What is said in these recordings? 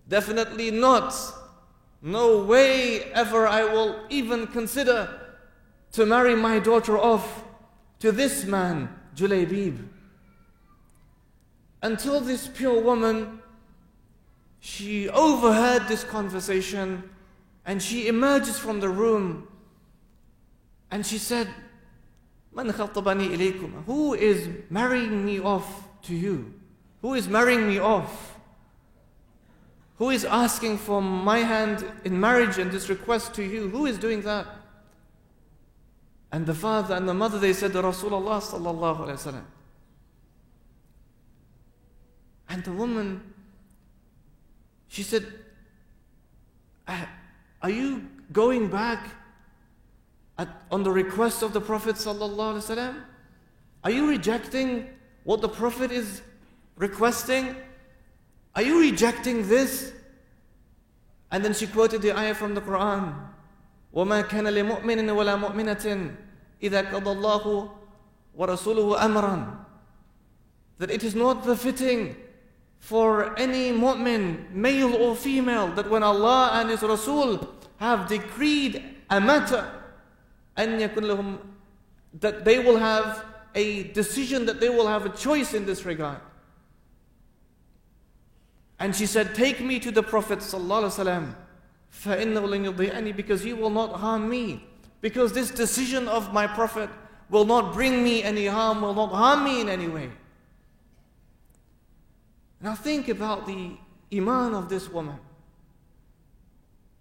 Definitely not. No way ever I will even consider to marry my daughter off to this man, Julaybib. Until this pure woman, she overheard this conversation and she emerges from the room and she said, Man khatabani ilaykum? Who is marrying me off to you? Who is marrying me off? Who is asking for my hand in marriage and this request to you? Who is doing that? And the father and the mother, they said to Rasulullah sallallahu alaihi wasallam. And the woman, she said, are you going back on the request of the Prophet sallallahu alaihi wasallam? Are you rejecting what the Prophet is requesting? Are you rejecting this? And then she quoted the ayah from the Quran. وَمَا كَانَ لِمُؤْمِنٍ وَلَا مُؤْمِنَةٍ إِذَا قَضَى اللَّهُ وَرَسُولُهُ أَمْرًا. That it is not befitting for any mu'min, male or female, that when Allah and His Rasul have decreed a matter, أَنْ يَكُنْ لَهُمْ, that they will have a decision, that they will have a choice in this regard. And she said, take me to the Prophet ﷺ, فَإِنَّهُ لَنْ يُضِيعَنِي, because he will not harm me. Because this decision of my Prophet will not bring me any harm, will not harm me in any way. Now think about the iman of this woman.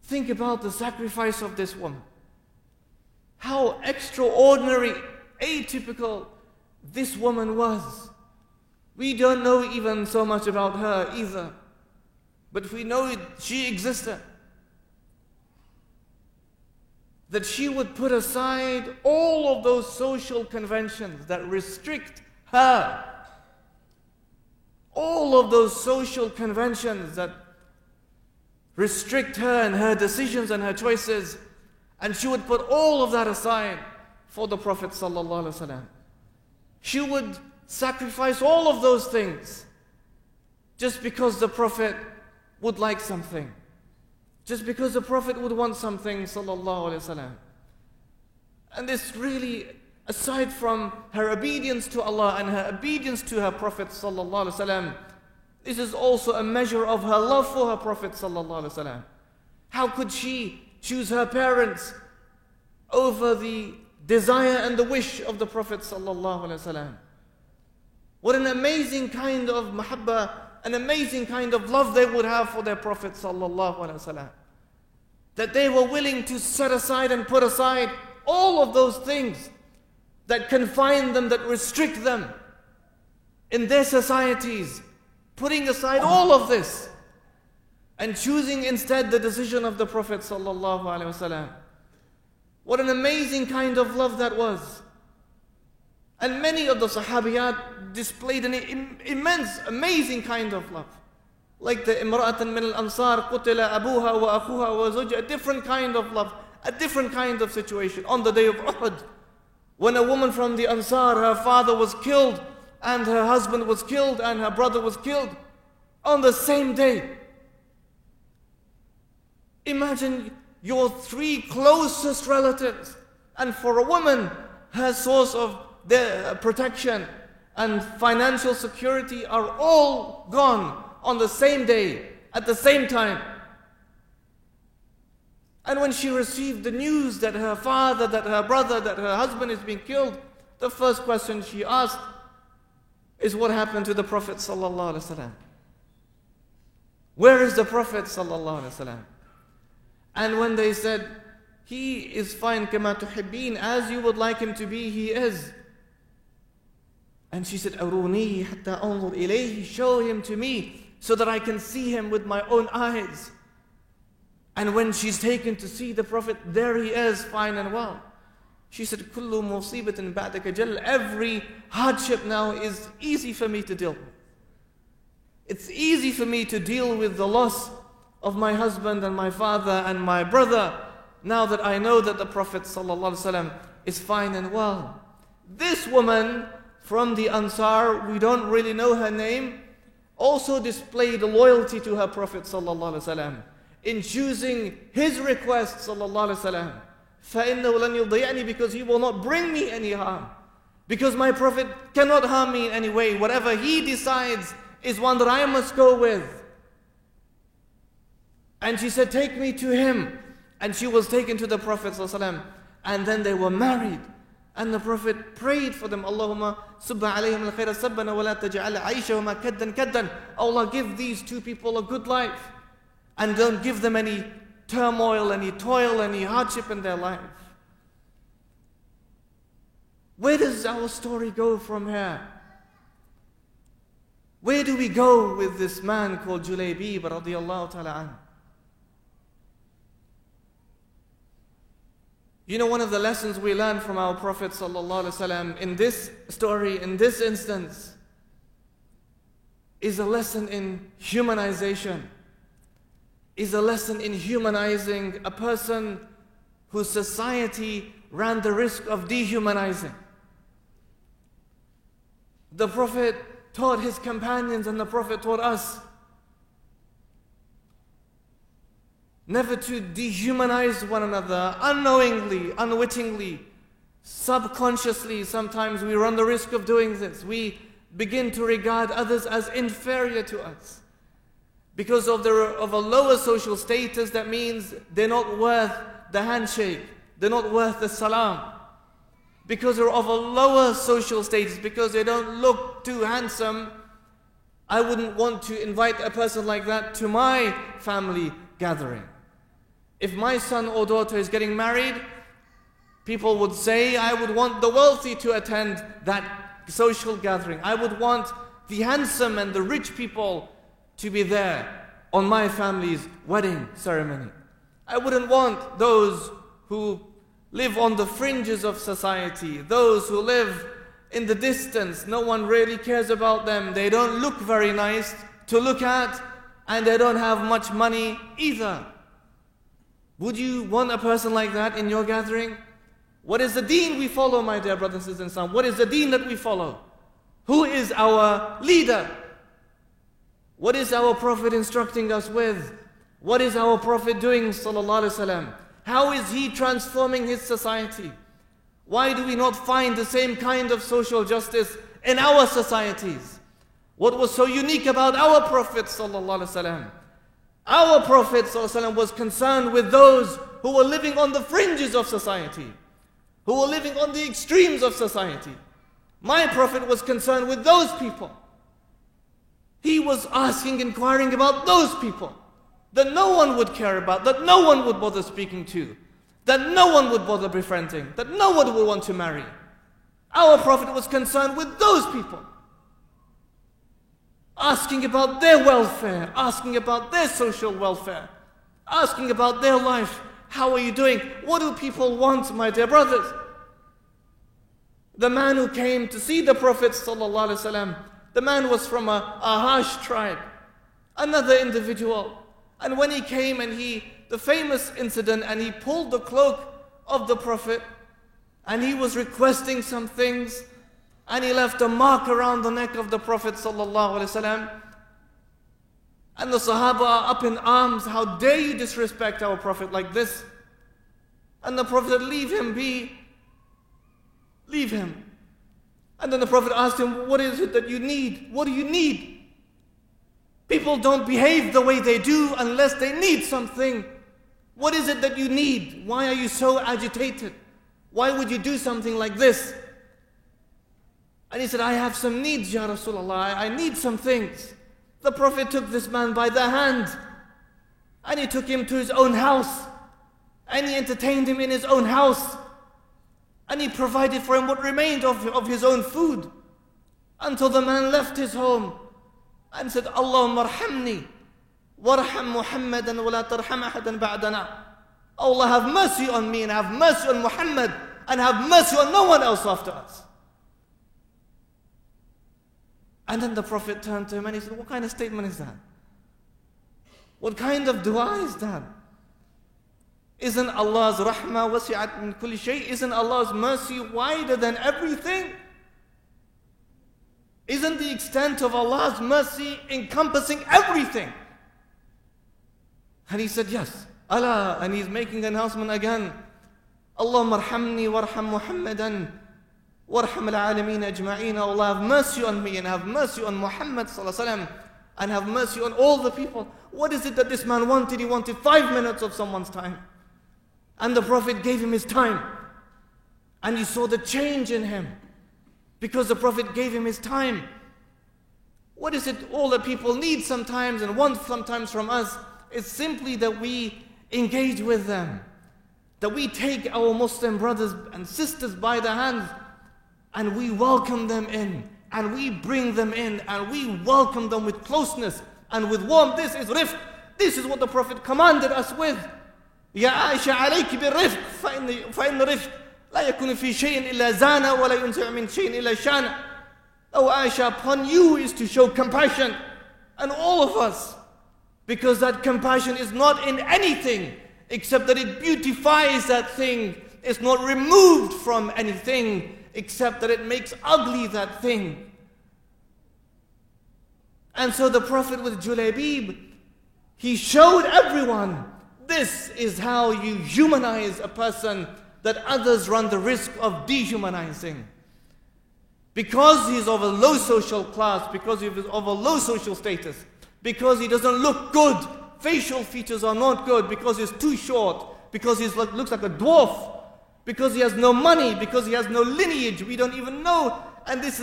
Think about the sacrifice of this woman. How extraordinary, atypical this woman was. We don't know even so much about her either. But we know she existed. That she would put aside all of those social conventions that restrict her. All of those social conventions that restrict her and her decisions and her choices. And she would put all of that aside for the Prophet ﷺ. She would sacrifice all of those things just because the Prophet would like something. Just because the Prophet would want something, sallallahu alaihi wasallam. And this really, aside from her obedience to Allah and her obedience to her Prophet sallallahu alaihi wasallam, this is also a measure of her love for her Prophet sallallahu alaihi wasallam. How could she choose her parents over the desire and the wish of the Prophet sallallahu alaihi wasallam? What an amazing kind of mahabbah, an amazing kind of love they would have for their Prophet sallallahu alaihi wasallam. That they were willing to set aside and put aside all of those things that confine them, that restrict them in their societies, putting aside all of this and choosing instead the decision of the Prophet sallallahu alaihi wasallam. What an amazing kind of love that was. And many of the Sahabiyat displayed an immense, amazing kind of love. Like the Imra'atan min al-Ansar, qutila abuha wa akhuha wa zawja, a different kind of love, a different kind of situation. On the day of Uhud, when a woman from the Ansar, her father was killed, and her husband was killed, and her brother was killed, on the same day. Imagine your three closest relatives, and for a woman, her source of their protection and financial security are all gone on the same day, at the same time. And when she received the news that her father, that her brother, that her husband is being killed, the first question she asked is, what happened to the Prophet sallallahu alaihi wasallam? Where is the Prophet sallallahu alaihi wasallam? And when they said, he is fine, kama tuhibbin, as you would like him to be, he is. And she said, Arunihi hatta anzur ilayhi, show him to me so that I can see him with my own eyes. And when she's taken to see the Prophet, there he is, fine and well. She said, Kullu musibatin ba'daka jal, every hardship now is easy for me to deal with. It's easy for me to deal with the loss of my husband and my father and my brother, now that I know that the Prophet ﷺ is fine and well. This woman from the Ansar, we don't really know her name. also displayed loyalty to her Prophet ﷺ in choosing his request ﷺ. فَإِنَّهُ لَنْ يُضِيَعْنِي, because he will not bring me any harm. Because my Prophet cannot harm me in any way. Whatever he decides is one that I must go with. And she said, take me to him. And she was taken to the Prophet ﷺ. And then they were married. And the Prophet prayed for them. Allahumma subba alayhim al-khayra sabbana wa la taj'al aishahuma kaddan kaddan. Allah, give these two people a good life. And don't give them any turmoil, any toil, any hardship in their life. Where does our story go from here? Where do we go with this man called Julaybib radiyallahu ta'ala anhu? You know, one of the lessons we learn from our Prophet sallallahu alaihi wasallam in this story, in this instance, is a lesson in humanization, is a lesson in humanizing a person whose society ran the risk of dehumanizing. The Prophet taught his companions and the Prophet taught us never to dehumanize one another unknowingly, unwittingly, subconsciously. Sometimes we run the risk of doing this. We begin to regard others as inferior to us. Because of a lower social status, that means they're not worth the handshake, they're not worth the salam. Because they're of a lower social status, because they don't look too handsome, I wouldn't want to invite a person like that to my family gathering. If my son or daughter is getting married, people would say, I would want the wealthy to attend that social gathering. I would want the handsome and the rich people to be there on my family's wedding ceremony. I wouldn't want those who live on the fringes of society, those who live in the distance. No one really cares about them. They don't look very nice to look at, and they don't have much money either. Would you want a person like that in your gathering? What is the deen we follow, my dear brothers and sisters? What is the deen that we follow? Who is our leader? What is our Prophet instructing us with? What is our Prophet doing, sallallahu alaihi wasallam? How is he transforming his society? Why do we not find the same kind of social justice in our societies? What was so unique about our Prophet sallallahu alaihi wasallam? Our Prophet sallallahu alaihi wasallam was concerned with those who were living on the fringes of society, who were living on the extremes of society. My Prophet was concerned with those people. He was asking, inquiring about those people that no one would care about, that no one would bother speaking to, that no one would bother befriending, that no one would want to marry. Our Prophet was concerned with those people, asking about their welfare, asking about their social welfare, asking about their life. How are you doing? What do people want, my dear brothers? The man who came to see the Prophet sallallahu alaihi wasallam, the man was from a harsh tribe, another individual. And when he came and the famous incident, and he pulled the cloak of the Prophet, and he was requesting some things, and he left a mark around the neck of the Prophet sallallahu alaihi wasallam. And the Sahaba are up in arms. How dare you disrespect our Prophet like this? And the Prophet said, leave him be. Leave him. And then the Prophet asked him, what is it that you need? What do you need? People don't behave the way they do unless they need something. What is it that you need? Why are you so agitated? Why would you do something like this? And he said, I have some needs, Ya Rasulullah. I need some things. The Prophet took this man by the hand, and he took him to his own house, and he entertained him in his own house, and he provided for him what remained of his own food, until the man left his home and said, Allahumma arhamni warham Muhammadan wa la tarham ahadan ba'dana. Allah, have mercy on me and have mercy on Muhammad and have mercy on no one else after us. And then the Prophet turned to him and he said, what kind of statement is that? What kind of dua is that? Isn't Allah's rahmah wasi'at min kulli shay? Isn't Allah's mercy wider than everything? Isn't the extent of Allah's mercy encompassing everything? And he said, yes. Allah, and he's making an announcement again. Allahumma arhamni warham Muhammadan warham al-alameen ajma'een. Allah, have mercy on me and have mercy on Muhammad sallallahu alaihi wasallam and have mercy on all the people. What is it that this man wanted? He wanted 5 minutes of someone's time. And the Prophet gave him his time. And you saw the change in him because the Prophet gave him his time. What is it all that people need sometimes and want sometimes from us? It's simply that we engage with them, that we take our Muslim brothers and sisters by the hands and we welcome them in, and we bring them in, and we welcome them with closeness and with warmth. This is rifq. This is what the Prophet commanded us with. Ya Aisha alayki bil rifq, فإن رفق لا يكون في شيء إلا زانا ولا ينزع من شيء إلا شانا. Oh Aisha, upon you is to show compassion, and all of us, because that compassion is not in anything except that it beautifies that thing. It's not removed from anything except that it makes ugly that thing. And so the Prophet with Julaybib, he showed everyone, this is how you humanize a person that others run the risk of dehumanizing. Because he's of a low social class, because he's of a low social status, because he doesn't look good, facial features are not good, because he's too short, because he looks like a dwarf, because he has no money, because he has no lineage, we don't even know. And this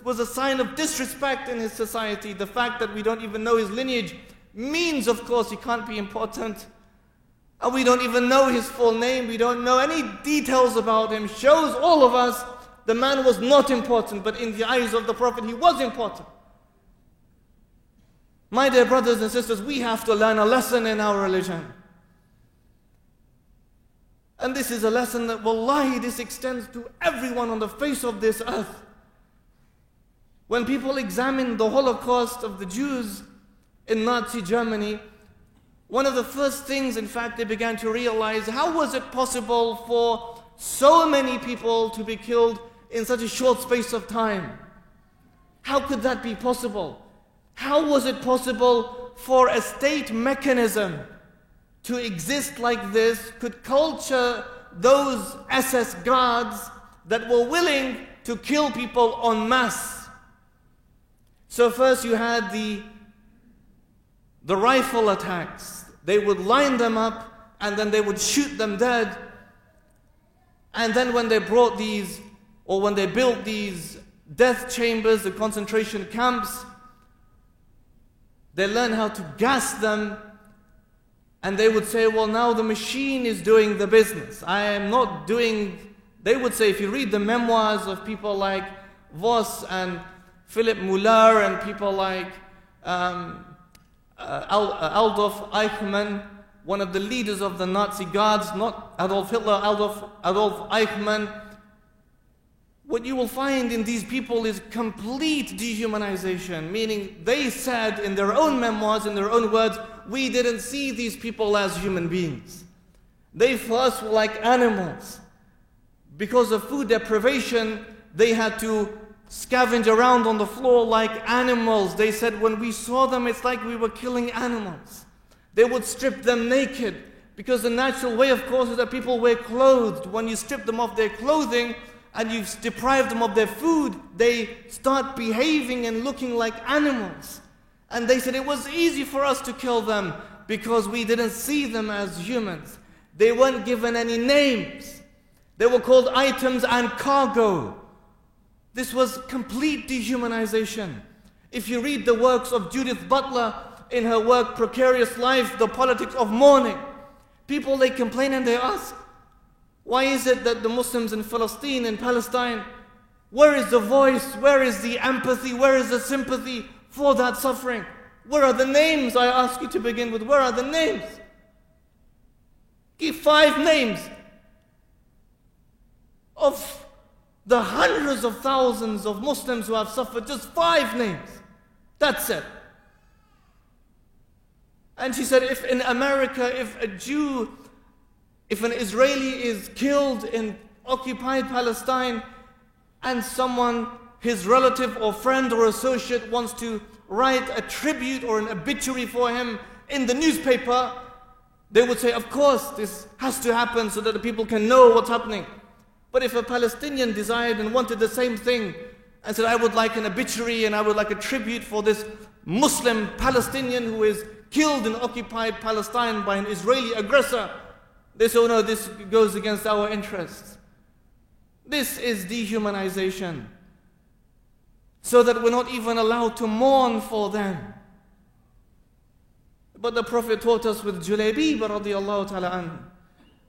was a sign of disrespect in his society. The fact that we don't even know his lineage means, of course, he can't be important. And we don't even know his full name, we don't know any details about him, shows all of us the man was not important, but in the eyes of the Prophet he was important. My dear brothers and sisters, we have to learn a lesson in our religion. And this is a lesson that, wallahi, this extends to everyone on the face of this earth. When people examine the Holocaust of the Jews in Nazi Germany, one of the first things, in fact, they began to realize, how was it possible for so many people to be killed in such a short space of time? How could that be possible? How was it possible for a state mechanism to exist like this, could culture those SS guards that were willing to kill people en masse? So first you had the rifle attacks. They would line them up and then they would shoot them dead. And then when they brought these, or when they built these death chambers, the concentration camps, they learned how to gas them, and they would say, well, now the machine is doing the business. I am not doing, they would say, if you read the memoirs of people like Voss and Philipp Müller and people like Adolf Eichmann, one of the leaders of the Nazi guards, not Adolf Hitler, Adolf Eichmann, what you will find in these people is complete dehumanization, meaning they said in their own memoirs, in their own words, we didn't see these people as human beings. They first were like animals. Because of food deprivation, they had to scavenge around on the floor like animals. They said when we saw them, it's like we were killing animals. They would strip them naked, because the natural way, of course, is that people were clothed. When you strip them of their clothing, and you've deprived them of their food, they start behaving and looking like animals. And they said it was easy for us to kill them because we didn't see them as humans. They weren't given any names. They were called items and cargo. This was complete dehumanization. If you read the works of Judith Butler in her work Precarious Life, The Politics of Mourning, people, they complain and they ask, why is it that the Muslims in Palestine, in Palestine, where is the voice, where is the empathy, where is the sympathy for that suffering? Where are the names? I ask you to begin with, where are the names? Give 5 names of the hundreds of thousands of Muslims who have suffered, just 5 names. That's it. And she said, if in America, if a Jew, if an Israeli is killed in occupied Palestine and someone his relative or friend or associate wants to write a tribute or an obituary for him in the newspaper, they would say, of course, this has to happen so that the people can know what's happening. But if a Palestinian desired and wanted the same thing and said, I would like an obituary and I would like a tribute for this Muslim Palestinian who is killed in occupied Palestine by an Israeli aggressor, they say, oh no, this goes against our interests. This is dehumanization. So that we're not even allowed to mourn for them. But the Prophet taught us with Julaybib radiallahu ta'ala anhu,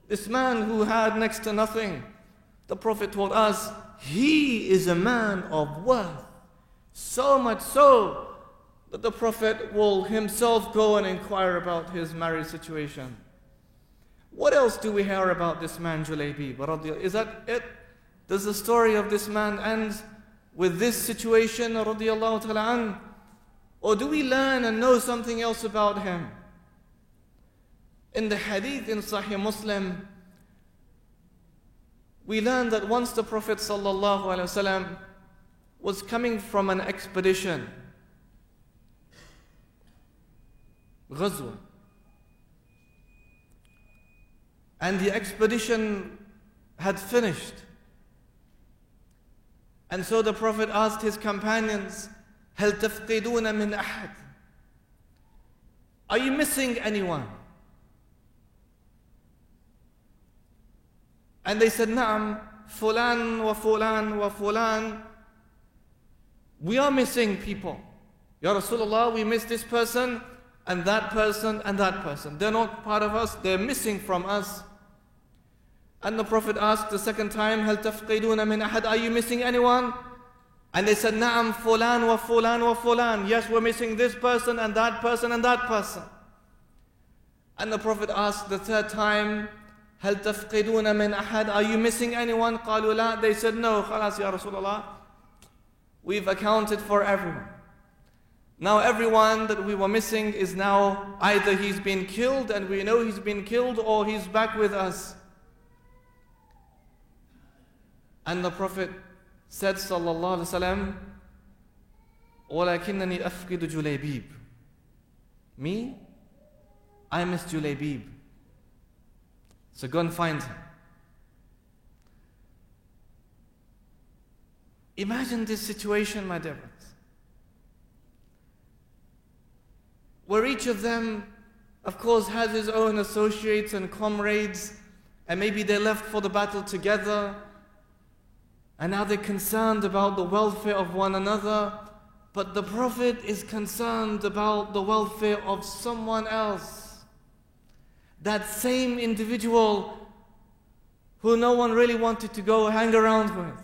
this man who had next to nothing. The Prophet taught us, he is a man of worth. So much so that the Prophet will himself go and inquire about his marriage situation. What else do we hear about this man Julaybib? Is that it? Does the story of this man end with this situation radiallahu ta'ala anhu? Or do we learn and know something else about him? In the hadith in Sahih Muslim, we learn that once the Prophet sallallahu alaihi wasallam was coming from an expedition, Ghazwa, and the expedition had finished. And so the Prophet asked his companions, هل تفقدون من أحد? Are you missing anyone? And they said, نعم فلان وفلان وفلان. We are missing people. Ya Rasulullah, we miss this person and that person and that person. They're not part of us, they're missing from us. And the Prophet asked the second time, هل تفقدون من أحد? Are you missing anyone? And they said, نعم فلان وفلان وفلان. Yes, we're missing this person and that person and that person. And the Prophet asked the third time, هل تفقدون من أحد? Are you missing anyone? قالوا لا. They said, no, خلاص يا رسول الله. We've accounted for everyone. Now everyone that we were missing is now either he's been killed and we know he's been killed, or he's back with us. And the Prophet said sallallahu alaihi wasallam, ولكنني أفقد جليبيب. Me, I miss Julaybib. So go and find him. Imagine this situation, my dear friends, where each of them, of course, has his own associates and comrades, and maybe they left for the battle together, and now they're concerned about the welfare of one another, but the Prophet is concerned about the welfare of someone else. That same individual who no one really wanted to go hang around with.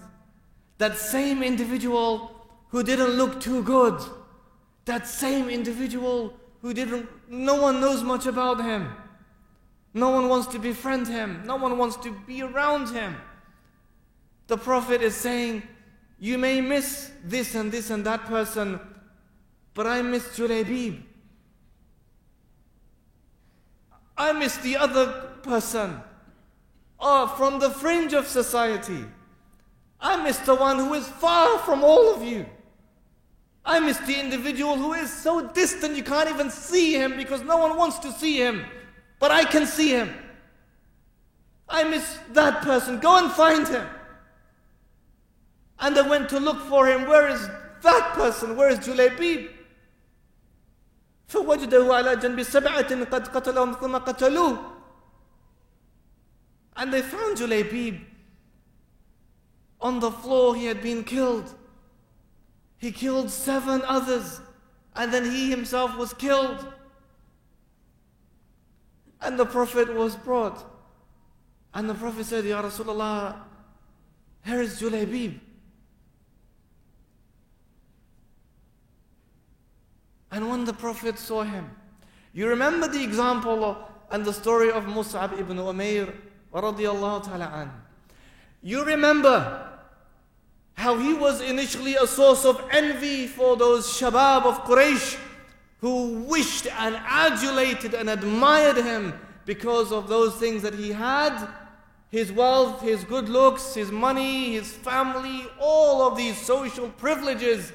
That same individual who didn't look too good. That same individual who no one knows much about him. No one wants to befriend him. No one wants to be around him. The Prophet is saying, you may miss this and this and that person, but I miss Julaybib. I miss the other person. From the fringe of society. I miss the one who is far from all of you. I miss the individual who is so distant you can't even see him because no one wants to see him. But I can see him. I miss that person. Go and find him. And they went to look for him. Where is that person? Where is Julaybib? فوجده على جنب سبعة قد قتلهم ثم قتلوه. And they found Julaybib. On the floor he had been killed. He killed 7 others. And then he himself was killed. And the Prophet was brought. And the Prophet said, Ya Rasulullah, here is Julaybib. And when the Prophet saw him, you remember the example and the story of Mus'ab ibn Umair radiyallahu ta'ala an. You remember how he was initially a source of envy for those shabab of Quraysh who wished and adulated and admired him because of those things that he had. his wealth, his good looks, his money, his family, all of these social privileges